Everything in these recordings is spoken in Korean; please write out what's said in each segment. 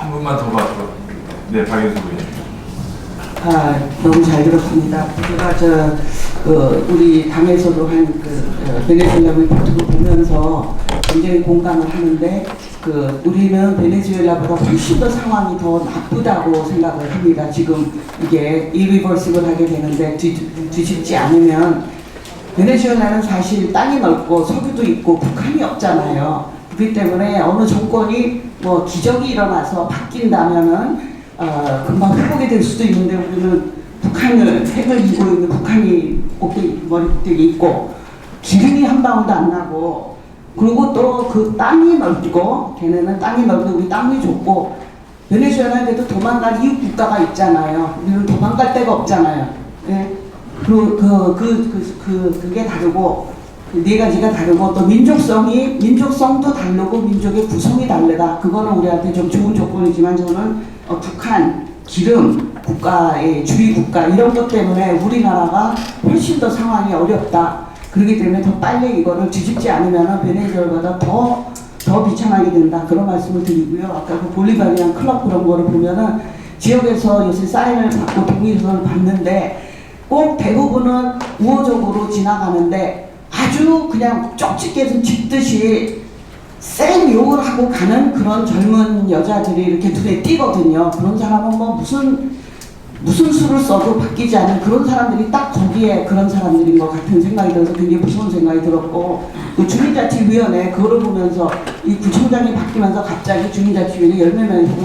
한 분만 더 봐서. 네, 박영수 의원님. 너무 잘 들었습니다. 제가 우리 당에서도 베네수엘라 리포트를 보면서 굉장히 공감을 하는데 우리는 베네수엘라보다 훨씬 더 상황이 더 나쁘다고 생각을 합니다. 지금 이게 이리버시블 하게 되는데 뒤집지 않으면 베네수엘라는 사실 땅이 넓고 석유도 있고 북한이 없잖아요. 그렇기 때문에 어느 정권이 뭐 기적이 일어나서 바뀐다면은 금방 회복이 될 수도 있는데 우리는 핵을 이고 있는 북한이 머리꼭대기 있고 기름이 한 방울도 안 나고 그리고 또 그 땅이 넓고 걔네는 땅이 넓고 우리 땅이 좁고 베네수엘라에도 도망갈 이웃 국가가 있잖아요. 우리는 도망갈 데가 없잖아요. 예? 그게 다르고 네 가지가 다르고 또 민족성도 다르고 민족의 구성이 다르다. 그거는 우리한테 좀 좋은 조건이지만 저는 북한, 기름, 국가의 주의 국가 이런 것 때문에 우리나라가 훨씬 더 상황이 어렵다. 그렇기 때문에 더 빨리 이거를 뒤집지 않으면 베네수엘보다 더 비참하게 된다. 그런 말씀을 드리고요. 아까 그 볼리바리안 클럽 그런 거를 보면은 지역에서 요새 사인을 받고 동의서를 받는데 꼭 대부분은 우호적으로 지나가는데 아주 그냥 쪽집게 짚듯이 센 욕을 하고 가는 그런 젊은 여자들이 이렇게 눈에 띄거든요. 그런 사람은 뭐 무슨 수를 써도 바뀌지 않은 그런 사람들이 딱 거기에 그런 사람들인 것 같은 생각이 들어서 굉장히 무서운 생각이 들었고 그 주민자치위원회 그거를 보면서 이 구청장이 바뀌면서 갑자기 주민자치위원회 10명에서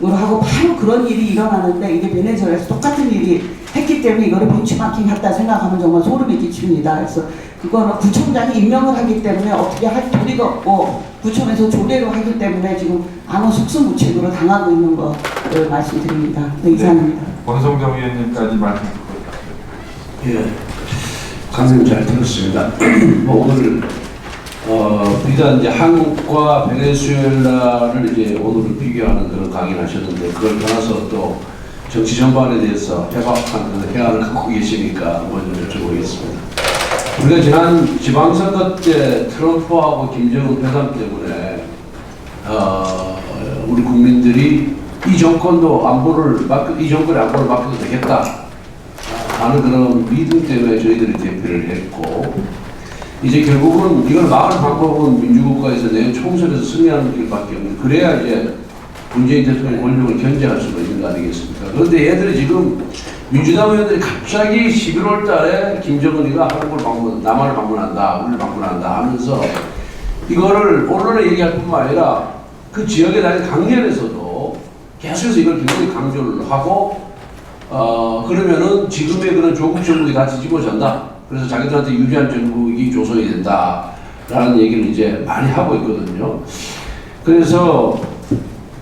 50명으로 하고 바로 그런 일이 일어나는데 이게 베네수엘에서 똑같은 일이 했기 때문에 이거를 벤치마킹 했다 생각하면 정말 소름이 끼칩니다. 그래서 그거는 구청장이 임명을 하기 때문에 어떻게 할 도리가 없고 구청에서 조례로 하기 때문에 지금 아무 속수무책으로 당하고 있는 거 말씀드립니다. 네, 이상입니다. 권성정 의원님까지 말씀 예, 강사님 잘 들었습니다. 뭐 오늘 비단 이제 한국과 베네수엘라를 이제 오늘 비교하는 그런 강의를 하셨는데 그걸 떠나서 또 정치 전반에 대해서 해박한 그런 해안을 갖고 계시니까 먼저 여쭤보겠습니다. 우리가 지난 지방선거 때 트럼프하고 김정은 회담 때문에 우리 국민들이 이 정권의 안보를 맡겨도 되겠다 하는 그런 믿음 때문에 저희들이 대표를 했고 이제 결국은 이걸 막을 방법은 민주국가에서 내년 총선에서 승리하는 길밖에 없는 그래야 이제 문재인 대통령의 권력을 견제할 수가 있는 거 아니겠습니까? 그런데 얘들이 지금 민주당 의원들이 갑자기 11월 달에 김정은이가 한국을 남한을 방문한다, 우리를 방문한다 하면서 이거를 언론에 얘기할 뿐만 아니라 그 지역에 다닌 강연에서도 계속해서 이걸 굉장히 강조를 하고 그러면은 지금의 그런 조국 정국이 다 뒤집어진다. 그래서 자기들한테 유리한 정국이 조성이 된다라는 얘기를 이제 많이 하고 있거든요. 그래서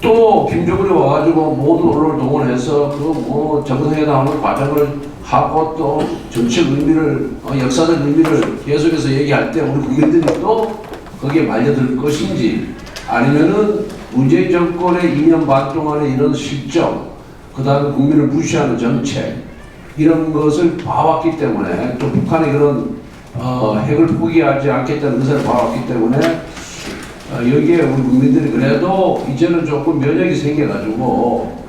또 김정은이 와가지고 모든 언론을 동원해서 정상회담하는 과정을 하고 또 정치적 의미를 역사적 의미를 계속해서 얘기할 때 우리 국민들이 또 거기에 말려들 것인지 아니면은 문재인 정권의 2년 반 동안의 이런 실정 그 다음에 국민을 무시하는 정책 이런 것을 봐왔기 때문에 또 북한의 그런 핵을 포기하지 않겠다는 의사를 봐왔기 때문에 여기에 우리 국민들이 그래도 이제는 조금 면역이 생겨가지고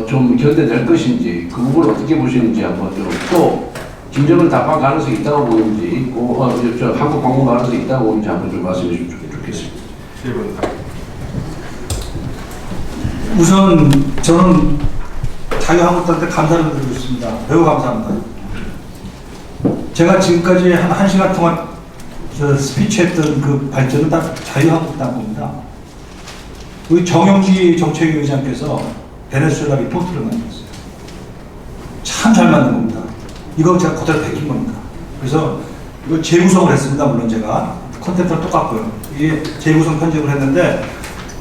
좀 견뎌낼 것인지 그 부분을 어떻게 보시는지 한번 좀 또 김정은 답할 가능성이 있다고 보는지 한국 방문 가능성이 있다고 보는지 한번 좀 말씀해 주시면 좋겠습니다. 우선 저는 자유한국당한테 감사를 드리고 있습니다. 매우 감사합니다. 제가 지금까지 한 1시간 동안 스피치했던 그 발전은 다 자유한국당 겁니다. 우리 정영기 정책위 의장께서 베네수엘라 리포트를 만들었어요. 참 잘 만든 겁니다. 이거 제가 그대로 베낀 겁니다. 그래서 이거 재구성을 했습니다. 물론 제가 컨텐츠는 똑같고요. 이게 재구성 편집을 했는데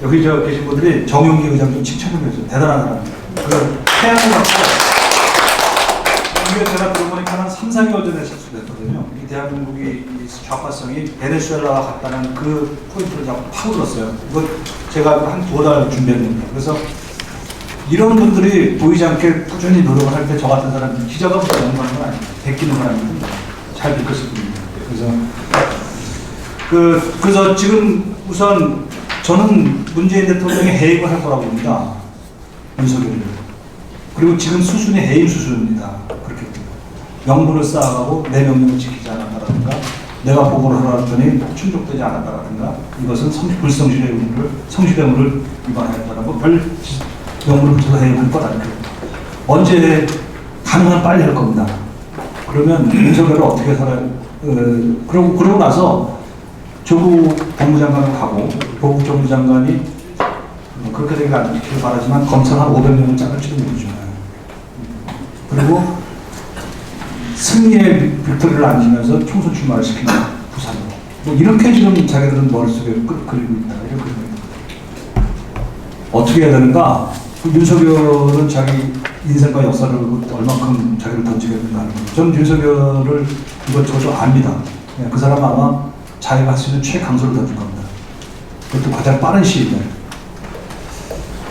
여기 계신 분들이 정영기 의장 좀 칭찬을 해주세요. 대단한 사람입니다. 그 태양을 갖고 이게 제가 들어보니까 한 3, 4개월 전에 실수됐거든요. 이 대한민국이 좌파성이 베네수엘라와 같다는 그 포인트를 자꾸 파고들었어요. 이거 제가 한 2달 준비했는데 그래서 이런 분들이 보이지 않게 꾸준히 노력을 할 때 저 같은 사람이 기자가 무슨 연구하는 건 아닙니다. 베끼는 사람입니다. 잘 베꼈을 뿐입니다. 그래서 지금 우선 저는 문재인 대통령이 해임을 할 거라고 봅니다. 윤석열을. 그리고 지금 수순이 해임 수순입니다. 그렇게 명분을 쌓아가고 내 명령을 지키지 않았다라든가 내가 보고를 하라 했더니 충족되지 않았다라든가 이것은 불성실의 의무를 성실의 의무를 위반하였다라고 별 명분을 붙여서 해임할 거다. 이렇게. 언제 가능한 빨리 할 겁니다. 그러면 윤석열을 어떻게 살아요? 그러고 나서 조국 법무장관을 가고 조국 정무장관이 그렇게 되지 않기를 바라지만 검찰 한 500명을 짜을지도 모르죠. 그리고 승리의 빅토리를 안기면서 총선 출마를 시킨다. 부산으로. 뭐 이렇게 지금 자기들은 머릿속에 그리고 있다. 이렇게 어떻게 해야 되는가? 윤석열은 자기 인생과 역사를 얼마큼 자기를 던지겠는가 하는 거죠. 저는 윤석열을 이것저것 압니다. 그 사람은 아마 자기가 할 수 있는 최강소를 던질 겁니다. 그것도 가장 빠른 시일 내에.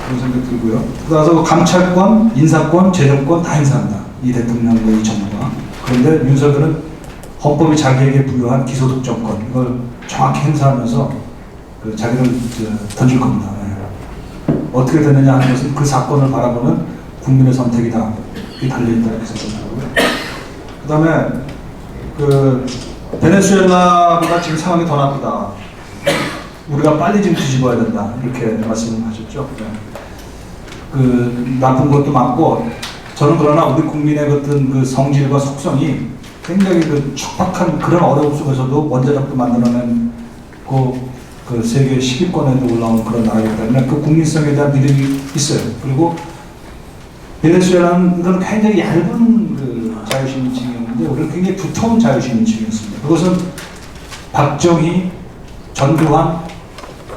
그런 생각 들고요. 그래서 감찰권, 인사권, 재정권 다 행사합니다. 이 대통령과 이 정부가. 그런데 윤석열은 헌법이 자기에게 부여한 기소독점권 이걸 정확히 행사하면서 자기를 던질 겁니다. 어떻게 되느냐 하는 것은 그 사건을 바라보는 국민의 선택이다. 이게 달려있다 이렇게 생각하고요. 그 다음에 베네수엘라보다 지금 상황이 더 나쁘다. 우리가 빨리 좀 뒤집어야 된다. 이렇게 말씀하셨죠. 나쁜 것도 많고 저는 그러나 우리 국민의 어떤 성질과 속성이 굉장히 척박한 그런 어려움 속에서도 원자력도 만들어낸 그 세계 10위권에도 올라온 그런 나라이기 때문에 그 국민성에 대한 믿음이 있어요. 그리고 베네수엘라는 건 굉장히 얇은 자유시민층이었는데 우리는 굉장히 두터운 자유시민층이었습니다. 그것은 박정희, 전두환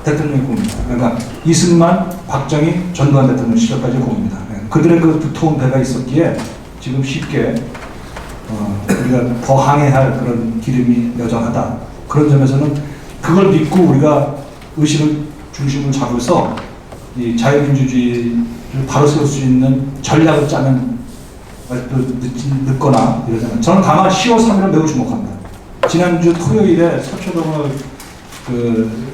대통령의 공입니다. 그러니까 이승만, 박정희, 전두환 대통령 시절까지 공입니다. 그들의 그 두터운 배가 있었기에 지금 쉽게 우리가 더 항해할 그런 기름이 여전하다. 그런 점에서는 그걸 믿고 우리가 의식을 중심을 잡아서 이 자유민주주의를 바로 세울 수 있는 전략을 짜면 아직도 늦거나 이러잖아요. 저는 다만 10월 3일을 매우 주목합니다. 지난주 토요일에 서초동을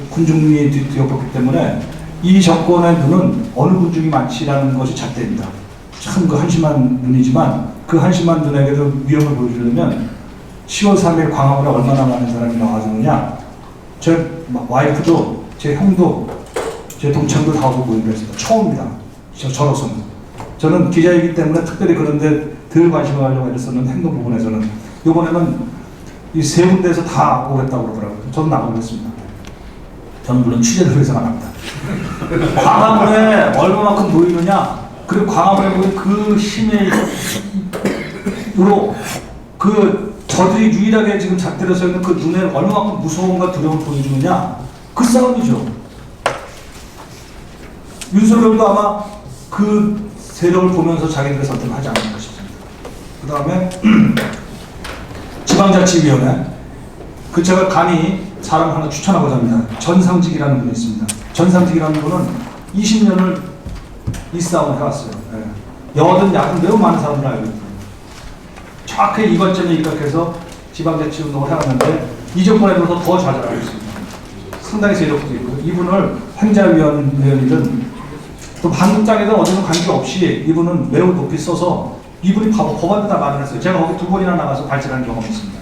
군중이 뒤엎었기 때문에 이 정권의 눈은 어느 군중이 많지라는 것이 잣대입니다. 참 그 한심한 눈이지만 그 한심한 눈에게도 위험을 보여주려면 10월 3일 광화문에 얼마나 많은 사람이 나와주느냐. 제 와이프도 제 형도 제 동창도 다 오고 모이기로 했습니다. 처음입니다. 저로서는. 저는 기자이기 때문에 특별히 그런데 덜 관심을 가지고 했었는데 행동 부분에서는 이번에는 이 세 군데에서 다 오겠다고 그러더라고요. 저는 나가겠습니다. 저는 물론 취재를 위해서 나갑니다. 광화문에 얼마만큼 모이느냐, 그리고 광화문에 모인 그 힘으로 저들이 유일하게 지금 잣대로 서 있는 그 눈에 얼마만큼 무서움과 두려움을 보여주느냐, 그 싸움이죠. 윤석열도 아마 그 세력을 보면서 자기들의 선택을 하지 않을까 싶습니다. 그 다음에 지방자치위원회, 제가 감히 사람 하나 추천하고자 합니다. 전상직이라는 분이 있습니다. 전상직이라는 분은 20년을 이 싸움을 해왔어요. 여든 야든 매우 많은 사람들 알고 있습니다. 정확히 이것점에 입각해서 지방자치 운동을 해왔는데 이 정권에 들어서 더 잘 알고 있습니다. 상당히 세력도 있고 이분을 행자위원이든 또 한국장이든 어디든 관계없이 이분은 매우 높이 써서 이분이 법안도 다 마련했어요. 제가 거기 2번이나 나가서 발제한 경험이 있습니다.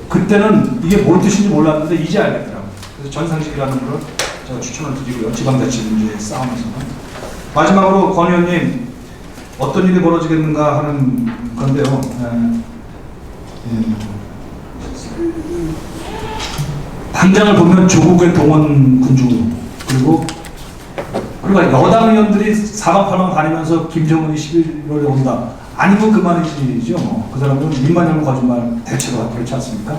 그때는 이게 뭔 뜻인지 몰랐는데 이제 알겠더라고요. 그래서 전상식이라는 분을 제가 추천을 드리고요. 지방자치 문제의 싸움에서는. 마지막으로 권 의원님, 어떤 일이 벌어지겠는가 하는 건데요. 당장을 보면 조국의 동원 군주, 그리고 여당 의원들이 사방팔방 다니면서 김정은이 11월에 온다. 아니면 그만이죠. 그 사람들은 입만 열면 거짓말 대체로 그렇지 않습니까?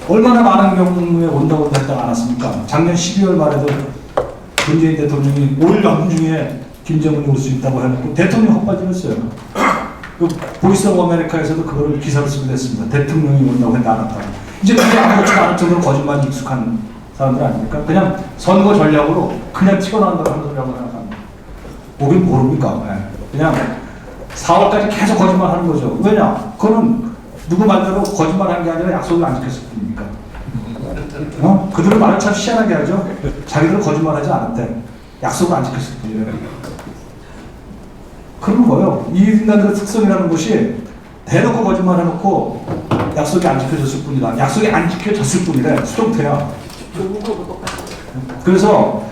얼마나 많은 경우에 온다고 했다 않았습니까? 작년 12월 말에도 문재인 대통령이 올 연중에 김정은이 올 수 있다고 해놓고 대통령 헛바지를 했어요. 그 보이스 오브 아메리카에서도 그거를 기사를 쓰기도 했습니다. 대통령이 온다고 했다 안 했다. 이제 그게 아무렇지도 않을 정도로 거짓말이 익숙한 사람들 아닙니까? 그냥 선거 전략으로 그냥 튀어나온다고 하는 소리라고 생각합니다. 오긴 모릅니까? 그냥 4월까지 계속 거짓말 하는 거죠. 왜냐? 그거는 누구 말대로 거짓말 한 게 아니라 약속을 안 지켰을 뿐입니까? 그들은 말을 참 희한하게 하죠. 자기들은 거짓말하지 않았대. 약속을 안 지켰을 뿐이에요. 그런 거예요. 이 인간들의 특성이라는 것이 대놓고 거짓말해놓고 약속이 안 지켜졌을 뿐이다. 약속이 안 지켜졌을 뿐이래. 수동태야. 그래서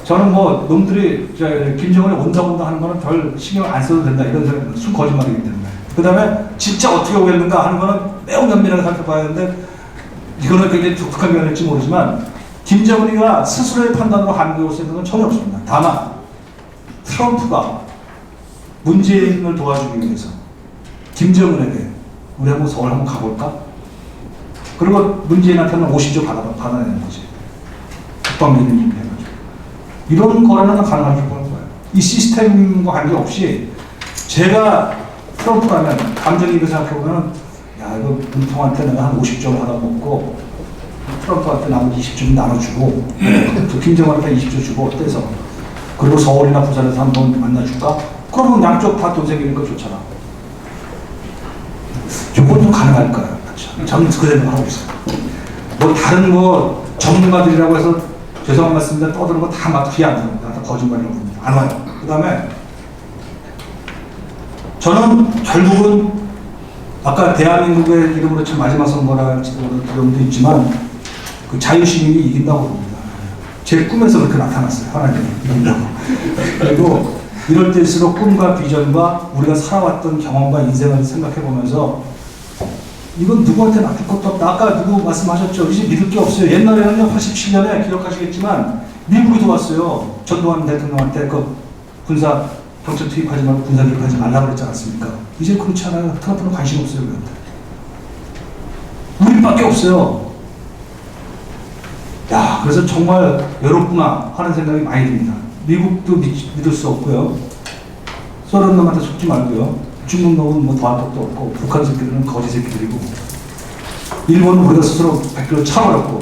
저는 뭐 놈들이 김정은이 온다 하는 거는 별 신경 안 써도 된다 이런 생각이 순 거짓말이기 때문에. 그 다음에 진짜 어떻게 오겠는가 하는 거는 매우 면밀하게 살펴봐야 되는데 이거는 굉장히 독특한 면일지 모르지만 김정은이가 스스로의 판단으로 한국에 올 수 있는 건 전혀 없습니다. 다만 트럼프가 문재인을 도와주기 위해서 김정은에게 우리 한번 서울 한번 가볼까? 그리고 문재인한테는 50조 받아내는 거지. 국방비를 준비해가지고. 이런 거래는 가능하게 보는 거예요. 이 시스템과 관계없이 제가 트럼프라면 감정이입을 생각해보면 야 이거 문통한테 내가 한 50조 받아먹고 트럼프한테 나머지 20조 나눠주고 또 김정은한테 20조 주고 어때서 그리고 서울이나 부산에서 한번 만나줄까? 그러면 양쪽 다 돈 생기는 거 좋잖아. 요건 좀 가능할까요? 그렇죠. 저는 그 생각을 하고 있어요. 뭐 다른 뭐 전문가들이라고 해서 죄송한 말씀인데 떠드는 거 다 막 귀에 안 들어옵니다. 다 거짓말이라고 봅니다. 안 와요. 그 다음에 저는 결국은 아까 대한민국의 이름으로 참 마지막 선거라 할지도 두려움도 있지만 그 자유시민이 이긴다고 봅니다. 제 꿈에서 그렇게 나타났어요. 하나님이 이긴다고. 그리고 이럴 때일수록 꿈과 비전과 우리가 살아왔던 경험과 인생을 생각해보면서 이건 누구한테 맡길 것도 없다. 아까 누구 말씀하셨죠. 이제 믿을 게 없어요. 옛날에는요, 87년에 기억하시겠지만 미국이 들어왔어요. 전두환 대통령한테 그 군사 경찰 투입하지 말고 군사 개입하지 말라고 그랬지 않았습니까? 이제 그렇지 않아요. 트럼프는 관심 없어요. 그런데 우리밖에 없어요. 야, 그래서 정말 외롭구나 하는 생각이 많이 듭니다. 미국도 믿을 수 없고요. 소련 놈한테 속지 말고요. 중국 놈은 뭐 더할 것도 없고 북한 새끼들은 거지 새끼들이고 일본은 우리가 스스로 100km 차버렸고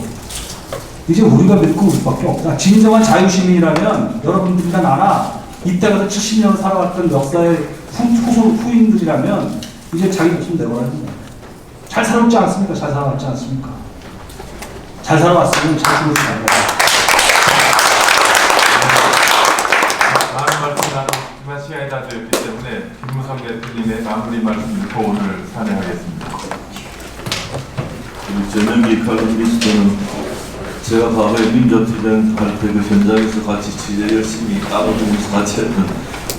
이제 우리가 믿고 우리밖에 없다. 진정한 자유시민이라면 여러분들이나 나나 이때 가서 70년을 살아왔던 역사의 후인들이라면 이제 자기 목숨 내버려야 됩니다. 잘 살아왔지 않습니까? 잘 살아왔지 않습니까? 잘 살아왔으면 잘 죽을 수 있는 거예요. 많은 말씀 나눴지만 시간이 다 되었기 때문에 김무성 대표님의 마무리 말씀 듣고 오늘 산행하겠습니다. 우리 전영기 칼럼니스트는 제가 과거에 민주투쟁 할 때 그 현장에서 같이 취재 열심히 따로 주면서 같이 했던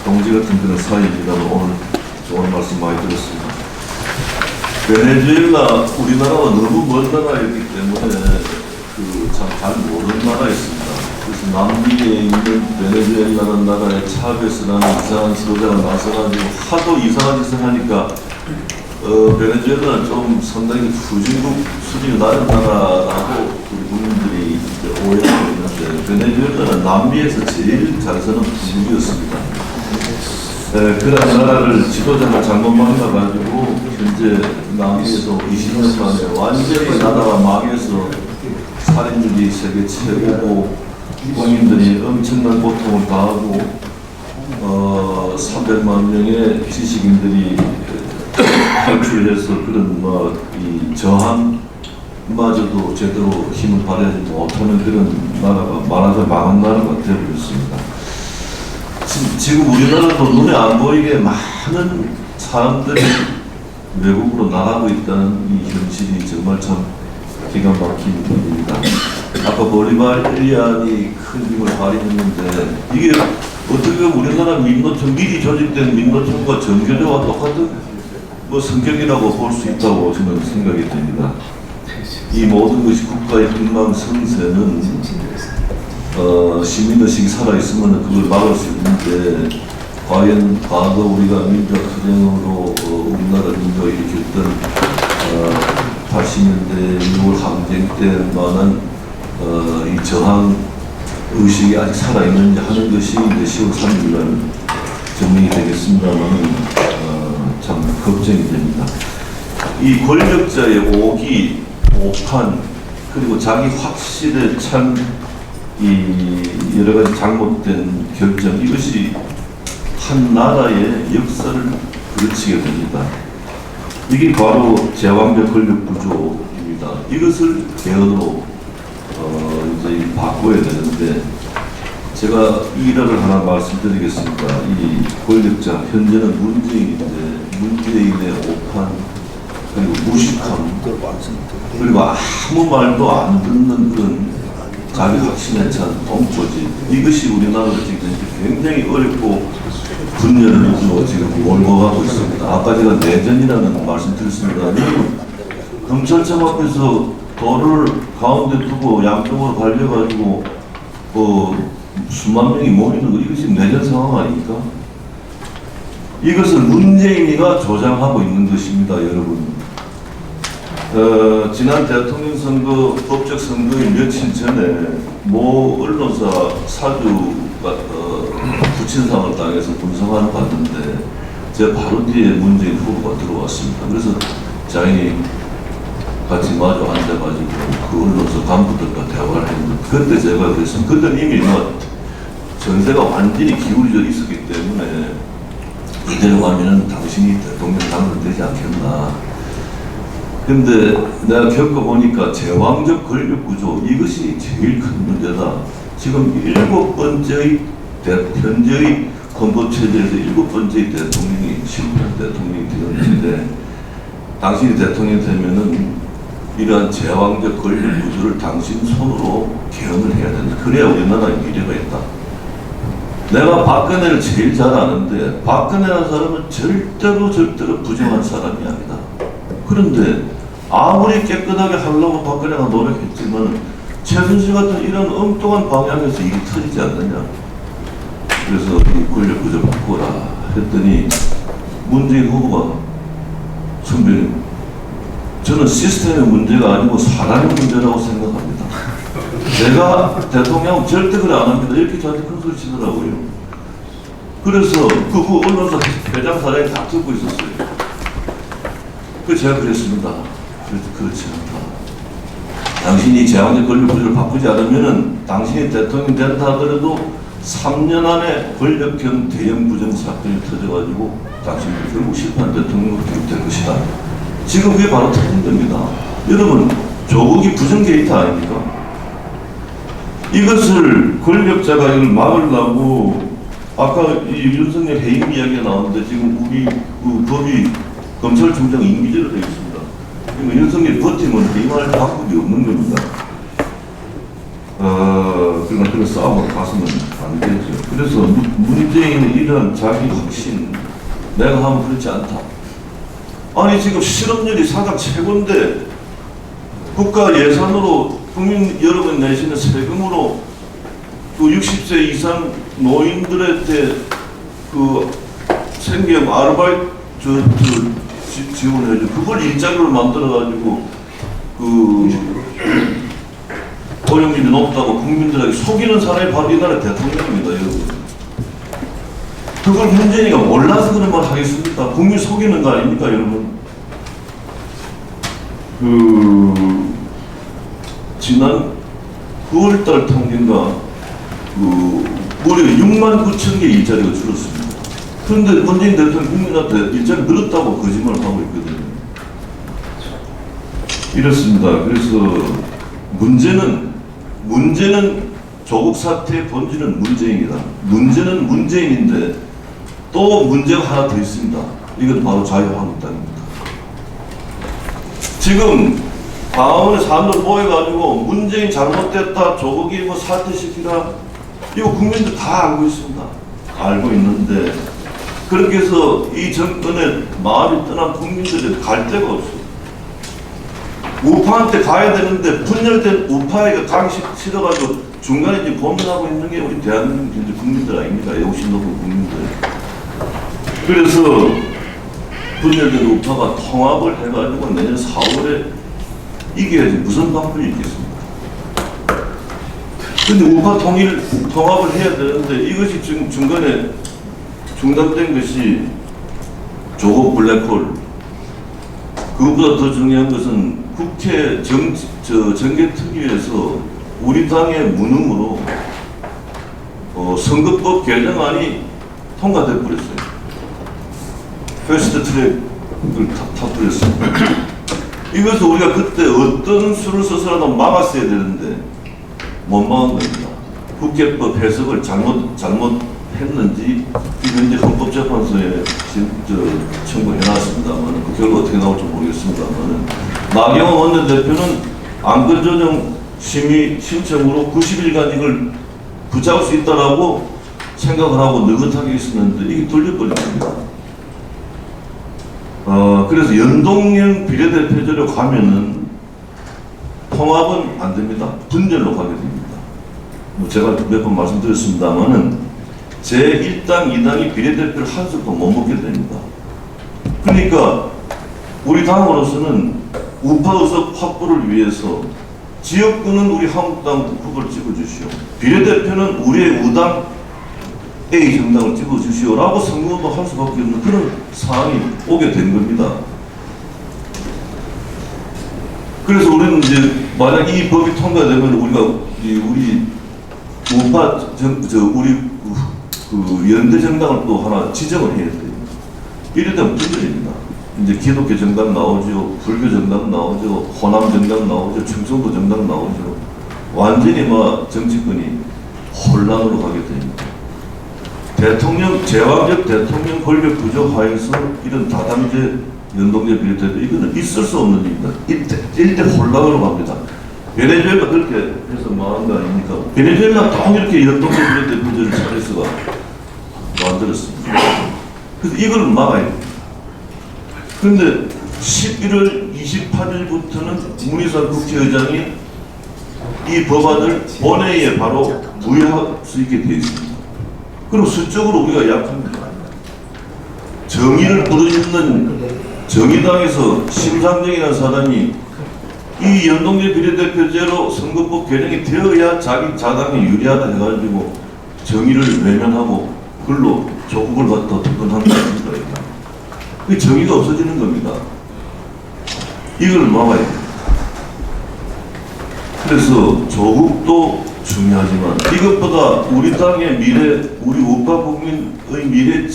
동지 같은 그런 사이이라고 오늘 좋은 말씀 많이 들었습니다. 베네수엘라 우리나라와 너무 먼 나라였기 때문에 참 잘 모르는 나라였습니다. 그래서 남미에 있는 베네수엘라라는 나라의 차베스라는 이상한 지도자가 나서가지고 하도 이상한 짓을 하니까 베네수엘라는 좀 상당히 후진국 수준이 낮은 나라라고 우리 국민들이 오해하고 있는데 베네수엘라는 남미에서 제일 잘 사는 후진국이었습니다. 그런 나라를 지도자가 잘못 만나가지고 현재 남미에서 20년 만에 완전히 나라가 망해서 살인율이 세계 최고고 국민들이 엄청난 고통을 당하고 300만 명의 지식인들이 탈출해서 그런 이 저항마저도 제대로 힘을 발휘하지 못하는 그런 나라가 말하자면 망한 나라가 되어버렸습니다. 지금 우리나라도 눈에 안 보이게 많은 사람들이 외국으로 나가고 있다는 이 현실이 정말 참 기가 막힌 일입니다. 아까 보리바리안이 큰 힘을 발휘했는데 이게 어떻게 우리나라 민노총 미리 조직된 민노총과 정교조와 똑같은 성격이라고 볼 수 있다고 저는 생각이 됩니다. 이 모든 것이 국가의 흥망성쇠는 시민의식이 살아있으면 그걸 막을 수 있는데 과연 과거 우리가 민족투쟁으로 우리나라 민족을 일으켰던 80년대 6월 항쟁 때만한 이 저항 의식이 아직 살아있는지 하는 것이 이제 10월 3일날 증명이 되겠습니다만 참 걱정이 됩니다. 이 권력자의 오기, 오판, 그리고 자기 확실에 찬 이 여러 가지 잘못된 결정, 이것이 한 나라의 역사를 그르치게 됩니다. 이게 바로 제왕적 권력 구조입니다. 이것을 개헌으로 이제 바꿔야 되는데 제가 이 일화를 하나 말씀드리겠습니다. 이 권력자 현재는 문재인인데 문재인의 오판 그리고 무식함 그리고 아무 말도 안 듣는 그런 자기 확신에 찬 동포지 이것이 우리나라를 지금 굉장히 어렵고 분열을 이루어 지금 몰고 가고 있습니다. 아까 제가 내전이라는 말씀 드렸습니다만 검찰청 앞에서 돌을 가운데 두고 양쪽으로 갈려가지고 수만 명이 모이는 거 이것이 내전 상황 아닙니까? 이것을 문재인이가 조장하고 있는 것입니다, 여러분. 지난 대통령 선거, 법적 선거의 며칠 전에 모 언론사 사주가 부친상을 당해서 분석을 받는데 제 바로 뒤에 문재인 후보가 들어왔습니다. 그래서 자인이 같이 마주 앉아가지고 그 언론사 간부들과 대화를 했는데 그때 제가 그랬습니다. 그때는 이미 전세가 완전히 기울어져 있었기 때문에 이대로 가면은 당신이 대통령 당선되지 않겠나. 근데 내가 겪어보니까 제왕적 권력구조 이것이 제일 큰 문제다. 지금 7번째의 현재의 헌법체제에서 7번째의 대통령이 실패한 대통령이 되었는데 당신이 대통령이 되면은 이러한 제왕적 권력구조를 당신 손으로 개헌을 해야 된다. 그래야 우리나라의 미래가 있다. 내가 박근혜를 제일 잘 아는데 박근혜라는 사람은 절대로 부정한 사람이 아니다. 그런데 아무리 깨끗하게 하려고 박근혜가 노력했지만 최순실 같은 이런 엉뚱한 방향에서 일이 터지지 않느냐. 그래서 이 권력구조 바꾸라 했더니 문재인 후보가 선배님 저는 시스템의 문제가 아니고 사람의 문제라고 생각합니다. 내가 대통령 절대 그래 안 합니다. 이렇게 저한테 큰 소리 치더라고요. 그래서 그 언론사 회장 사장이 다 듣고 있었어요. 그래서 제가 그랬습니다. 그렇지 않다. 당신이 제왕적 권력구조를 바꾸지 않으면은 당신이 대통령 된다 하더라도 3년 안에 권력형 대형 부정 사건이 터져가지고 당신이 결국 실패한 대통령으로 기록될 것이다. 지금 그게 바로 터진 겁니다. 여러분, 조국이 부정 게이트 아닙니까? 이것을 권력자가 이걸 막으려고 아까 이 윤석열 해임 이야기가 나오는데 지금 우리 그 법이 검찰총장 임기제로 되어 있습니다. 그러면 윤석열이 버티면 해임할 방법이 없는 겁니다. 그러나 그런 싸움을 가서는 안 되죠. 그래서 문재인의 이런 자기 확신, 내가 하면 그렇지 않다. 아니 지금 실업률이 사상 최고인데 국가 예산으로 국민 여러분 내시는 세금으로 그 60세 이상 노인들한테 그 생계형 아르바이트 지원해줘. 그걸 일자리로 만들어가지고 그 고용률이 높다고 국민들에게 속이는 사람이 바로 이 나라 대통령입니다, 여러분. 그걸 문재인이가 몰라서 그런 말 하겠습니까? 국민 속이는 거 아닙니까, 여러분? 지난 9월달 통계인가 무려 6만 9천 개 일자리가 줄었습니다. 그런데 문재인 대통령 국민한테 일자리 늘었다고 거짓말을 하고 있거든요. 이렇습니다. 그래서 문제는 조국 사태의 본질은 문재인이다. 문제는 문재인인데 또 문제가 하나 더 있습니다. 이건 바로 자유한국당입니다. 지금 광화문에 사람들 모여가지고 문재인 잘못됐다, 조국이 뭐 사퇴시키라, 이거 국민들 다 알고 있습니다. 알고 있는데 그렇게 해서 이 정권에 마음이 떠난 국민들이 갈 데가 없어요. 우파한테 가야 되는데 분열된 우파에게 가기 싫어가지고 중간에 이제 고민하고 있는 게 우리 대한민국 국민들 아닙니까? 욕심 높은 국민들. 그래서 분열된 우파가 통합을 해가지고 내년 4월에 이겨야지 무슨 방법이 있겠습니까? 근데 우파 통합을 해야 되는데 이것이 지금 중간에 중단된 것이 조국 블랙홀. 그것보다 더 중요한 것은 국회 정개특위에서 우리 당의 무능으로 선거법 개정안이 통과돼 버렸어요. 패스트 트랙을 타버렸습니다. 이것을 우리가 그때 어떤 수를 써서라도 막았어야 되는데 원망한 겁니다. 국회법 해석을 잘못했는지 이건 이제 헌법재판소에 청구해놨습니다만 그 결과 어떻게 나올지 모르겠습니다만 나경원 원내대표는 안건조정 심의 신청으로 90일간 이걸 붙잡을 수 있다라고 생각을 하고 느긋하게 있었는데 이게 돌려버린 겁니다. 그래서 연동형 비례대표제로 가면은 통합은 안 됩니다. 분열로 가게 됩니다. 뭐 제가 몇 번 말씀드렸습니다만은 제1당, 2당이 비례대표를 한 석도 못 먹게 됩니다. 그러니까 우리 당으로서는 우파 의석 확보를 위해서 지역구는 우리 한국당 후보를 찍어주시오. 비례대표는 우리의 우당 A 정당을 찍어주시오라고 선거도 할 수밖에 없는 그런 상황이 오게 된 겁니다. 그래서 우리는 이제 만약 이 법이 통과되면 우리가 우리 우파 우리 그 연대 정당을 또 하나 지정을 해야 돼요. 이러다 분열입니다. 이제 기독교 정당 나오죠, 불교 정당 나오죠, 호남 정당 나오죠, 충청도 정당 나오죠. 완전히 뭐 정치권이 혼란으로 가게 됩니다. 대통령, 제왕적 대통령 권력 구조 하에서 이런 다당제 연동제 비례대표 이거는 있을 수 없는 일입니다. 일대 혼란으로 갑니다. 베네수엘라 그렇게 해서 말한 거 아닙니까? 베네수엘라 딱 이렇게 연동제 비례대표제를 차례서가 만들었습니다. 그래서 이걸 막아야 됩니다. 그런데 11월 28일부터는 문희상 국회의장이 이 법안을 본회의에 바로 부여할 수 있게 되어 있습니다. 그럼 수적으로 우리가 약합니다. 정의를 부르짖는 정의당에서 심상정이라는 사람이 이 연동제 비례대표제로 선거법 개정이 되어야 자기 자당이 유리하다 해가지고 정의를 외면하고 그걸로 조국을 갖다 접근한다 했습니다. 그 정의가 없어지는 겁니다. 이걸 막아야 됩니다. 그래서 조국도 중요하지만 이것보다 우리 땅의 미래, 우리 우파 국민의 미래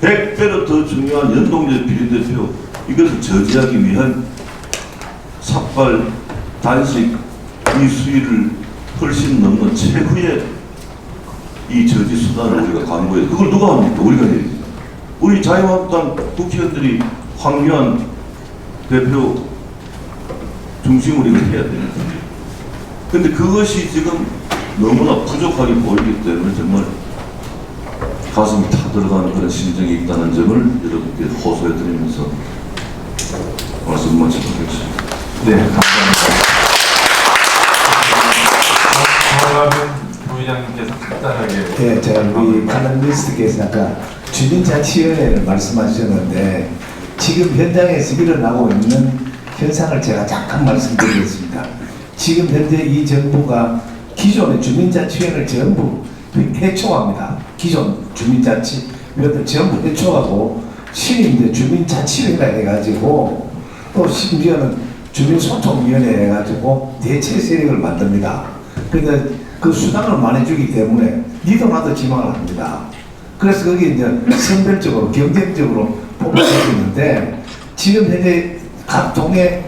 100배로 더 중요한 연동제 비례대표 이것을 저지하기 위한 삭발, 단식, 이 수위를 훨씬 넘는 최후의 이 저지 수단을 우리가 강구해요. 그걸 누가 합니까? 우리가 해야지. 우리 자유한국당 국회의원들이 황교안 대표 중심으로 이걸 해야 됩니다. 근데 그것이 지금 너무나 부족하게 보이기 때문에 정말 가슴이 타들어가는 그런 심정이 있다는 점을 여러분께 호소해드리면서 말씀 마치겠습니다. 네, 감사합니다. 정화면 부의장님께서 간단하게. 네, 제가 우리 칼럼니스트께서 아까 주민자치위원회를 말씀하셨는데 지금 현장에서 일어나고 있는 현상을 제가 잠깐 말씀드리겠습니다. 지금 현재 이 정부가 기존의 주민자치위원회를 전부 해촉합니다. 기존 주민자치위원회를 전부 해촉하고 신임 주민자치위원회 해가지고 또 심지어는 주민소통위원회 해가지고 대체 세력을 만듭니다. 그러니까 그 수당을 많이 주기 때문에 니도 나도 지망을 합니다. 그래서 거기 이제 선별적으로 경쟁적으로 뽑아내고 있는데 지금 현재 각 동의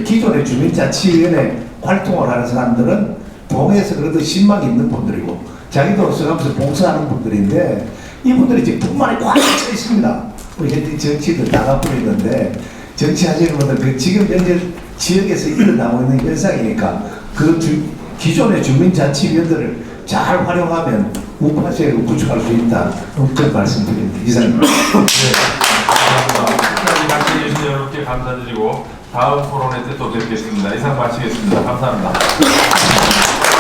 기존의 주민자치위원회 활동을 하는 사람들은 동에서 그래도 신망이 있는 분들이고 자기도 써가면서 봉사하는 분들인데 이분들이 이제 불만이 꽉 차 있습니다. 우리 현재 정치들 다 갖고 있는데 정치하시는 분들 그 지금 현재 지역에서 일어나고 있는 현상이니까 그 기존의 주민자치위원들을 잘 활용하면 우파 세력을 구축할 수 있다. 그런 말씀드립니다. 이상입니다. 네, 감사합니다. 끝까지 같이 해주신 여러분께 감사드리고 다음 토론회 때 또 뵙겠습니다. 이상 마치겠습니다. 감사합니다.